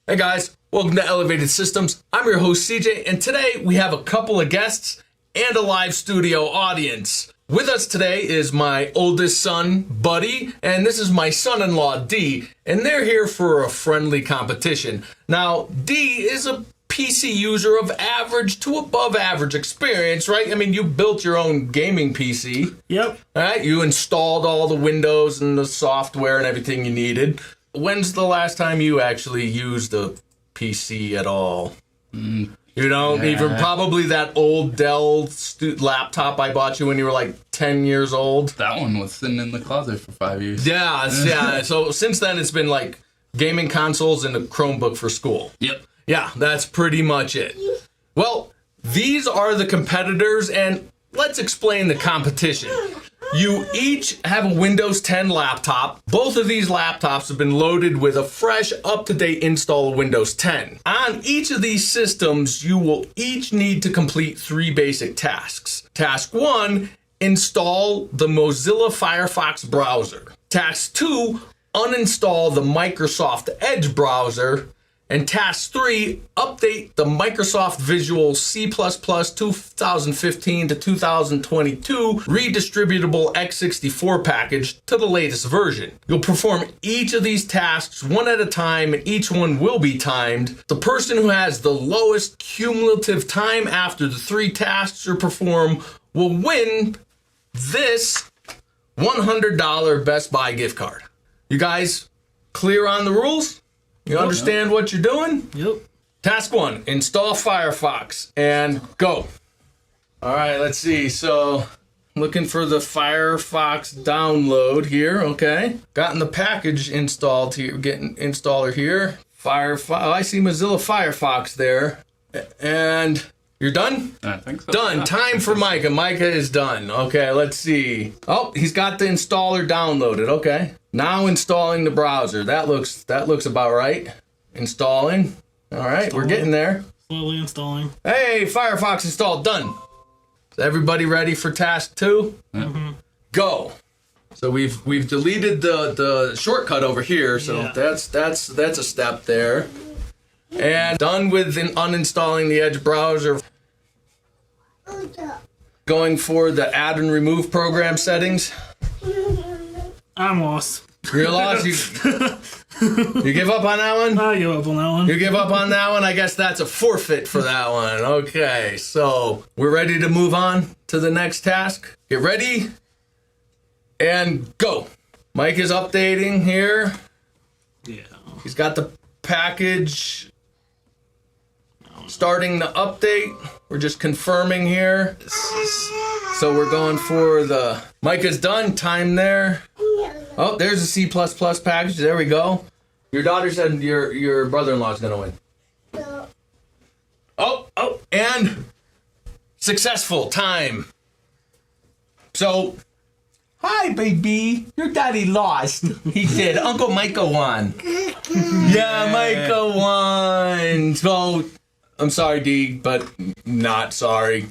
Hey guys, welcome to Elevated Systems. I'm your host CJ, and today we have a couple of guests and a live studio audience. With us today is my oldest son, Buddy, and this is my son-in-law, D, and they're here for a friendly competition. Now, D is a PC user of average to above average experience, right? I mean, you built your own gaming PC. Yep. All right, you installed all the Windows and the software and everything you needed. When's the last time you actually used a PC at all? You know, even probably that old Dell laptop I bought you when you were like 10 years old. That one was sitting in the closet for 5 years. Yeah. So since then, it's been like gaming consoles and a Chromebook for school. Yep. Yeah, that's pretty much it. Well, these are the competitors, and let's explain the competition. You each have a Windows 10 laptop. Both of these laptops have been loaded with a fresh, up-to-date install of Windows 10. On each of these systems, you will each need to complete 3 basic tasks. Task 1, install the Mozilla Firefox browser. Task 2, uninstall the Microsoft Edge browser. And task 3, update the Microsoft Visual C++ 2015 to 2022 redistributable x64 package to the latest version. You'll perform each of these tasks one at a time, and each one will be timed. The person who has the lowest cumulative time after the 3 tasks are performed will win this $100 Best Buy gift card. You guys clear on the rules? You understand what you're doing? Yep. Task 1, install Firefox, and go. All right, let's see. So, looking for the Firefox download here, okay. Gotten the package installed here, getting installer here. Firefox, I see Mozilla Firefox there. And you're done? I think so. Done. Yeah. Time for Micah. Micah is done. Okay, let's see. Oh, he's got the installer downloaded. Okay. Now installing the browser. That looks about right. Installing. All right, we're getting there. Slowly installing. Hey, Firefox installed. Done. Is everybody ready for task 2? Mm-hmm. Go. So we've deleted the shortcut over here. So Yeah. that's a step there. And done with uninstalling the Edge browser. Going for the add and remove program settings. I'm lost. You're lost? You give up on that one? I give up on that one. You give up on that one? I guess that's a forfeit for that one. Okay, so we're ready to move on to the next task. Get ready and go. Mike is updating here. Yeah. He's got the package starting the update. We're just confirming here. So we're going for the Micah's done. Time there. Oh, there's a C++ package. There we go. Your daughter said your brother-in-law's gonna win. Oh, and successful time. So, hi, baby. Your daddy lost. He did. Uncle Micah won. Yeah, Micah won. So, I'm sorry, D, but not sorry.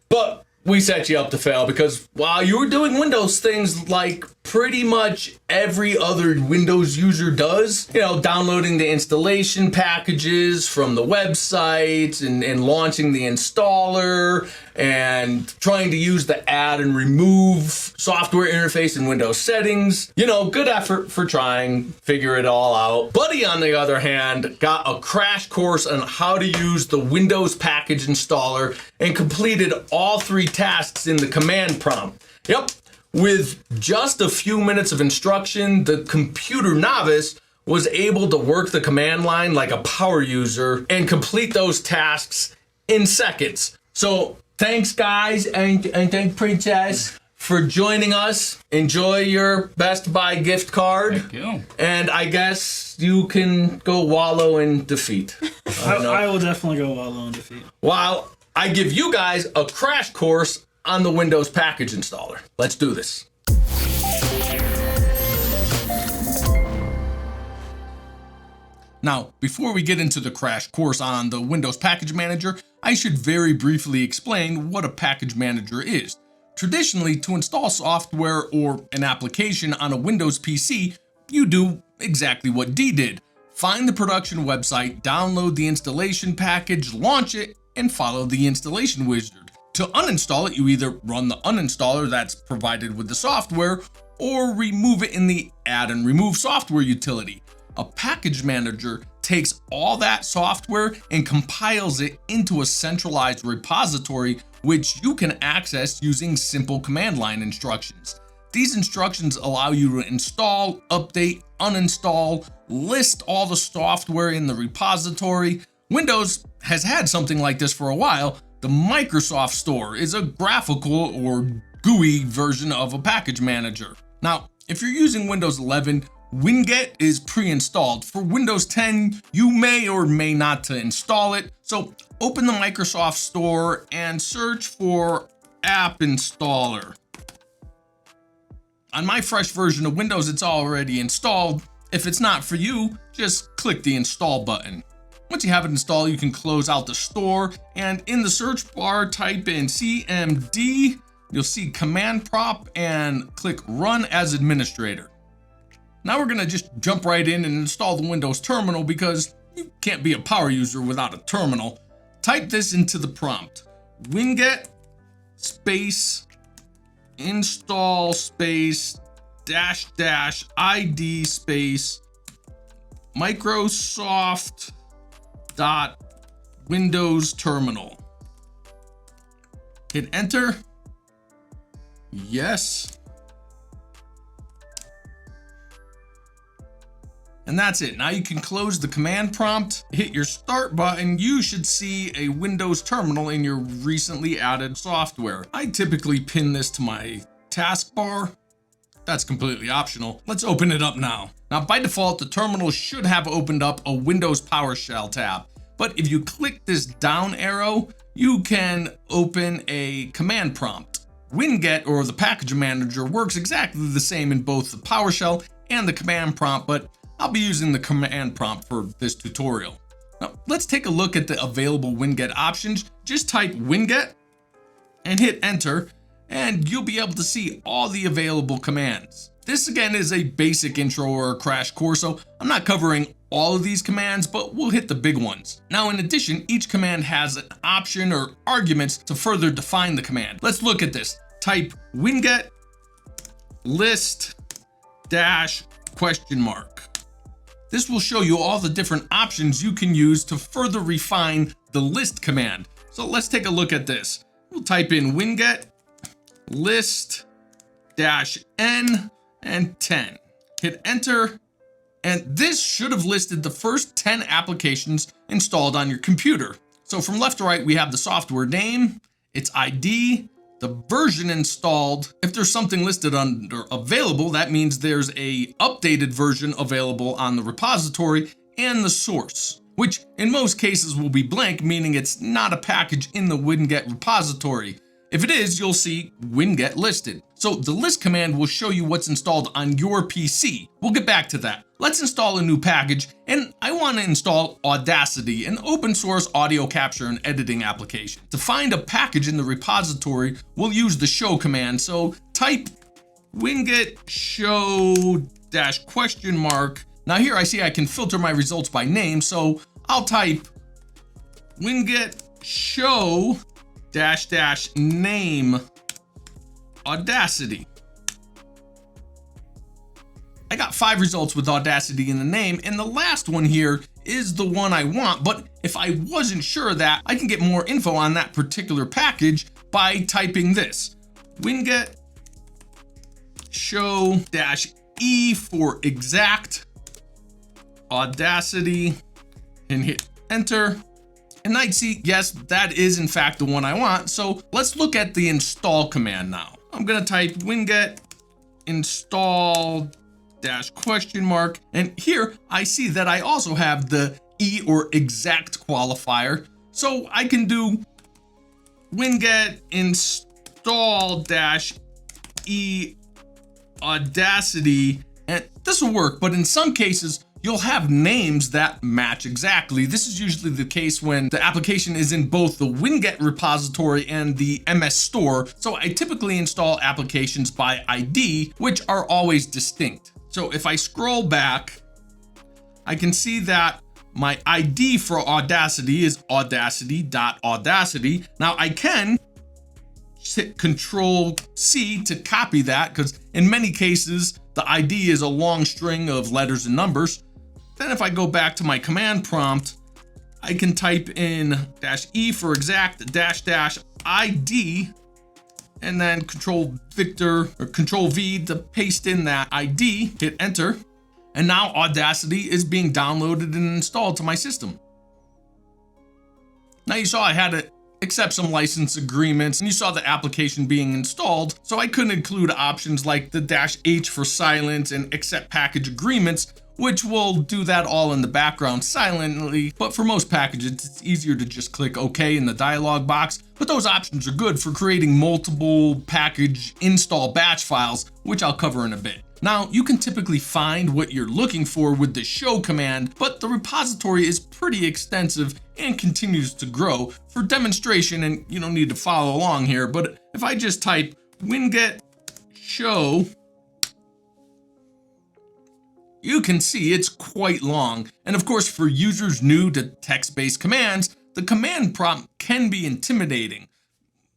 But we set you up to fail because while you were doing Windows things like pretty much every other Windows user does, you know, downloading the installation packages from the website and launching the installer and trying to use the add and remove software interface in Windows settings. You know, good effort for trying, figure it all out. Buddy, on the other hand, got a crash course on how to use the Windows package installer and completed all 3 tasks in the command prompt. Yep. With just a few minutes of instruction, the computer novice was able to work the command line like a power user and complete those tasks in seconds. So thanks, guys, and thank Princess for joining us. Enjoy your Best Buy gift card. Thank you. And I guess you can go wallow in defeat. I will definitely go wallow in defeat. While I give you guys a crash course on the Windows package installer. Let's do this. Now, before we get into the crash course on the Windows Package Manager, I should very briefly explain what a package manager is. Traditionally, to install software or an application on a Windows PC, you do exactly what D did. Find the production website, download the installation package, launch it, and follow the installation wizard. To uninstall it, you either run the uninstaller that's provided with the software or remove it in the add and remove software utility. A package manager takes all that software and compiles it into a centralized repository which you can access using simple command line instructions. These instructions allow you to install, update, uninstall, list all the software in the repository. Windows has had something like this for a while. The Microsoft Store is a graphical or GUI version of a package manager. Now, if you're using Windows 11, Winget is pre-installed. For Windows 10, you may or may not to install it. So open the Microsoft Store and search for App Installer. On my fresh version of Windows, it's already installed. If it's not for you, just click the install button. Once you have it installed, you can close out the store and in the search bar, type in CMD. You'll see command prompt and click run as administrator. Now we're gonna just jump right in and install the Windows terminal because you can't be a power user without a terminal. Type this into the prompt: winget space install space -- ID space Microsoft.Windows terminal. Hit enter. Yes. And that's it. Now you can close the command prompt, hit your start button. You should see a Windows terminal in your recently added software. I typically pin this to my taskbar. That's completely optional. Let's open it up now. Now by default, the terminal should have opened up a Windows PowerShell tab. But if you click this down arrow, you can open a command prompt. Winget, or the package manager, works exactly the same in both the PowerShell and the command prompt, but I'll be using the command prompt for this tutorial. Now, let's take a look at the available Winget options. Just type Winget and hit enter, and you'll be able to see all the available commands. This again is a basic intro or a crash course, so I'm not covering all of these commands, but we'll hit the big ones. Now, in addition, each command has an option or arguments to further define the command. Let's look at this. Type winget list -- This will show you all the different options you can use to further refine the list command. So let's take a look at this. We'll type in winget list -n and 10. Hit enter, and this should have listed the first 10 applications installed on your computer. So from left to right, we have the software name, its ID, the version installed. If there's something listed under available, that means there's a updated version available on the repository, and the source, which in most cases will be blank, meaning it's not a package in the Winget repository. If it is, you'll see Winget listed. So the list command will show you what's installed on your PC. We'll get back to that. Let's install a new package, and I want to install Audacity, an open source audio capture and editing application. To find a package in the repository, we'll use the show command. So type winget show -- Now here I see I can filter my results by name, so I'll type winget show -- name Audacity. I got 5 results with Audacity in the name, and the last one here is the one I want. But if I wasn't sure of that, I can get more info on that particular package by typing this: winget show -e for exact Audacity, and hit enter. And I see, yes, that is in fact the one I want. So let's look at the install command now. I'm gonna type winget install -- and here I see that I also have the E or exact qualifier. So I can do winget install -e Audacity, and this will work, but in some cases you'll have names that match exactly. This is usually the case when the application is in both the Winget repository and the MS Store. So I typically install applications by ID, which are always distinct. So if I scroll back, I can see that my ID for Audacity is audacity.audacity. Now I can hit Control C to copy that, because in many cases the ID is a long string of letters and numbers. Then if I go back to my command prompt, I can type in -E for exact -ID, and then Control V to paste in that ID, hit enter. And now Audacity is being downloaded and installed to my system. Now you saw I had to accept some license agreements, and you saw the application being installed, so I couldn't include options like the -H for silence and accept package agreements, which will do that all in the background silently. But for most packages, it's easier to just click OK in the dialog box. But those options are good for creating multiple package install batch files, which I'll cover in a bit. Now, you can typically find what you're looking for with the show command, but the repository is pretty extensive and continues to grow. For demonstration, and you don't need to follow along here, but if I just type winget show, you can see it's quite long. And of course, for users new to text-based commands, the command prompt can be intimidating.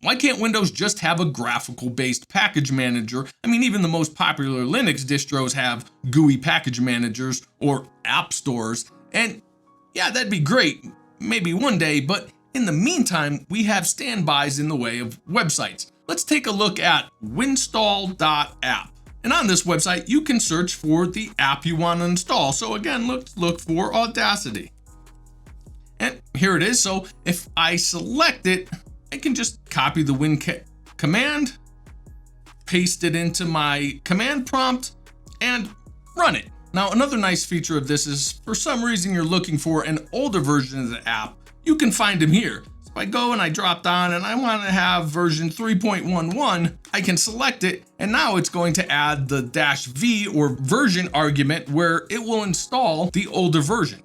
Why can't Windows just have a graphical-based package manager? I mean, even the most popular Linux distros have GUI package managers or app stores. And yeah, that'd be great, maybe one day, but in the meantime, we have standbys in the way of websites. Let's take a look at Winstall.app. And on this website, you can search for the app you want to install. So again, let's look for Audacity. And here it is. So if I select it, I can just copy the Winget command, paste it into my command prompt, and run it. Now, another nice feature of this is, for some reason you're looking for an older version of the app, you can find them here. So if I go and I drop down and I want to have version 3.11, I can select it, and now it's going to add the -V or version argument where it will install the older version.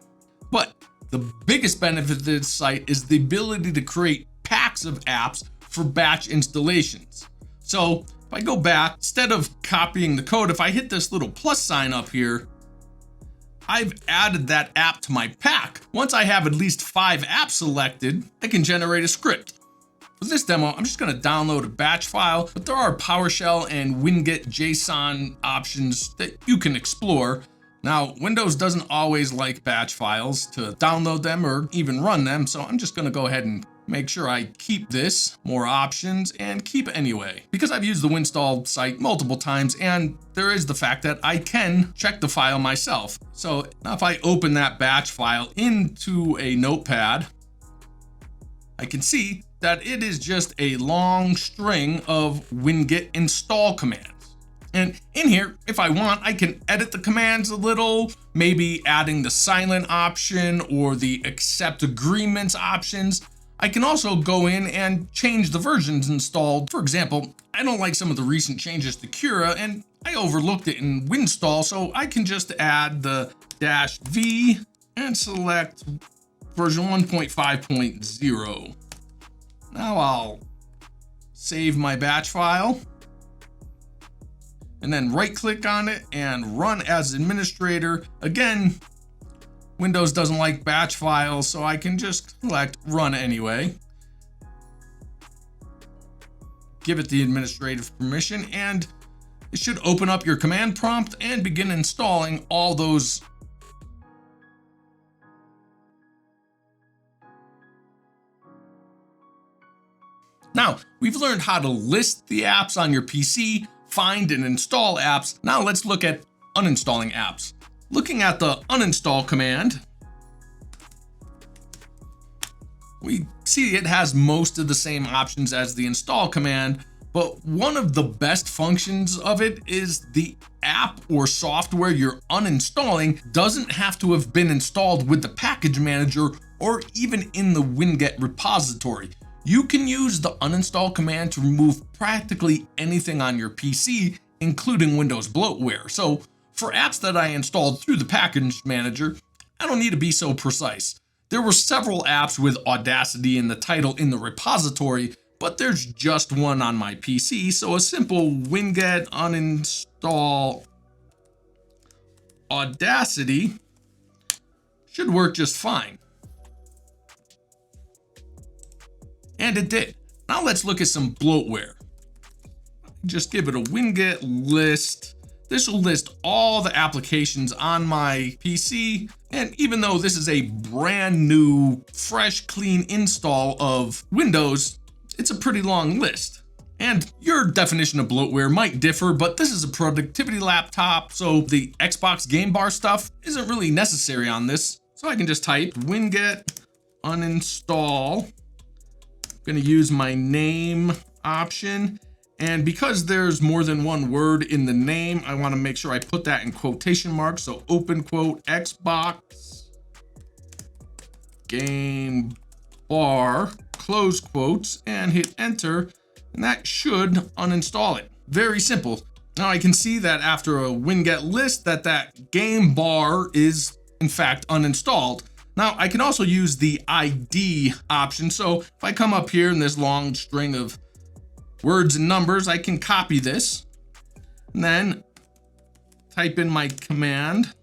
But the biggest benefit of this site is the ability to create packs of apps for batch installations. So if I go back, instead of copying the code, if I hit this little plus sign up here, I've added that app to my pack. Once I have at least 5 apps selected, I can generate a script. For this demo, I'm just going to download a batch file, but there are PowerShell and Winget JSON options that you can explore. Now, Windows doesn't always like batch files to download them or even run them, so I'm just going to go ahead and make sure I keep this, more options, and keep anyway. Because I've used the Winstall site multiple times, and there is the fact that I can check the file myself. So now if I open that batch file into a notepad, I can see that it is just a long string of Winget install commands. And in here, if I want, I can edit the commands a little, maybe adding the silent option or the accept agreements options. I can also go in and change the versions installed. For example, I don't like some of the recent changes to Cura, and I overlooked it in Winstall, so I can just add the -V and select version 1.5.0. Now I'll save my batch file, and then right-click on it and run as administrator. Again, Windows doesn't like batch files, so I can just select run anyway. Give it the administrative permission, and it should open up your command prompt and begin installing all those. Now, we've learned how to list the apps on your PC, find and install apps. Now let's look at uninstalling apps. Looking at the uninstall command, we see it has most of the same options as the install command, but one of the best functions of it is the app or software you're uninstalling doesn't have to have been installed with the package manager or even in the Winget repository. You can use the uninstall command to remove practically anything on your PC, including Windows bloatware. So for apps that I installed through the package manager, I don't need to be so precise. There were several apps with Audacity in the title in the repository, but there's just one on my PC, so a simple winget uninstall Audacity should work just fine. And it did. Now let's look at some bloatware. Just give it a Winget list. This will list all the applications on my PC. And even though this is a brand new, fresh, clean install of Windows, it's a pretty long list. And your definition of bloatware might differ, but this is a productivity laptop, so the Xbox game bar stuff isn't really necessary on this. So I can just type Winget uninstall. I'm gonna use my name option. And because there's more than one word in the name, I want to make sure I put that in quotation marks. So open quote Xbox game bar, close quotes, and hit enter. And that should uninstall it. Very simple. Now I can see that after a Winget list that game bar is in fact uninstalled. Now I can also use the ID option. So if I come up here in this long string of words and numbers, I can copy this and then type in my command,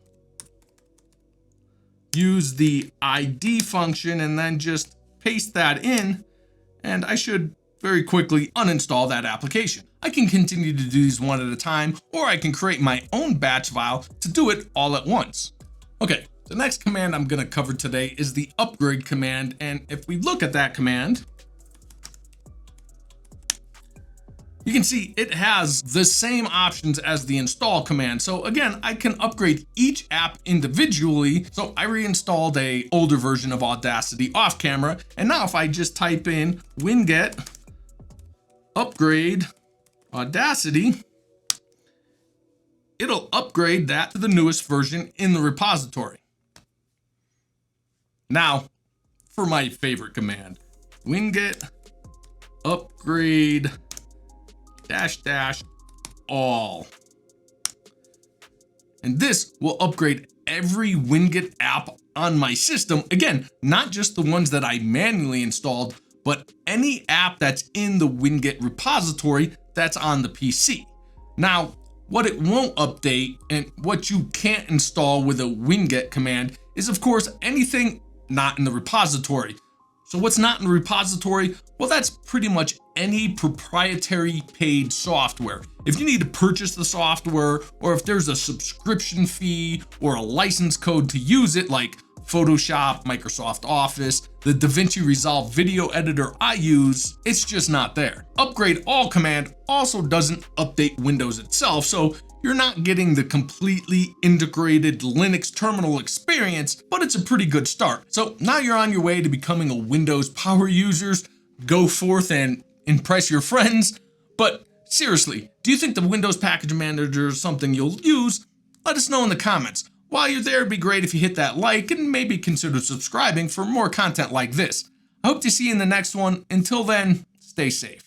use the ID function, and then just paste that in, and I should very quickly uninstall that application. I can continue to do these one at a time, or I can create my own batch file to do it all at once. Okay, the next command I'm going to cover today is the upgrade command, and if we look at that command, you can see it has the same options as the install command. So again, I can upgrade each app individually. So I reinstalled a older version of Audacity off camera. And now if I just type in Winget upgrade Audacity, it'll upgrade that to the newest version in the repository. Now for my favorite command, Winget upgrade --all. And this will upgrade every Winget app on my system. Again, not just the ones that I manually installed, but any app that's in the Winget repository that's on the PC. Now, what it won't update and what you can't install with a Winget command is of course anything not in the repository. So what's not in the repository? Well, that's pretty much any proprietary paid software. If you need to purchase the software, or if there's a subscription fee or a license code to use it, like Photoshop, Microsoft Office, the DaVinci Resolve video editor I use, it's just not there. Upgrade all command also doesn't update Windows itself, so you're not getting the completely integrated Linux terminal experience, but it's a pretty good start. So now you're on your way to becoming a Windows power user. Go forth and impress your friends. But seriously, do you think the Windows Package Manager is something you'll use? Let us know in the comments. While you're there, it'd be great if you hit that like and maybe consider subscribing for more content like this. I hope to see you in the next one. Until then, stay safe.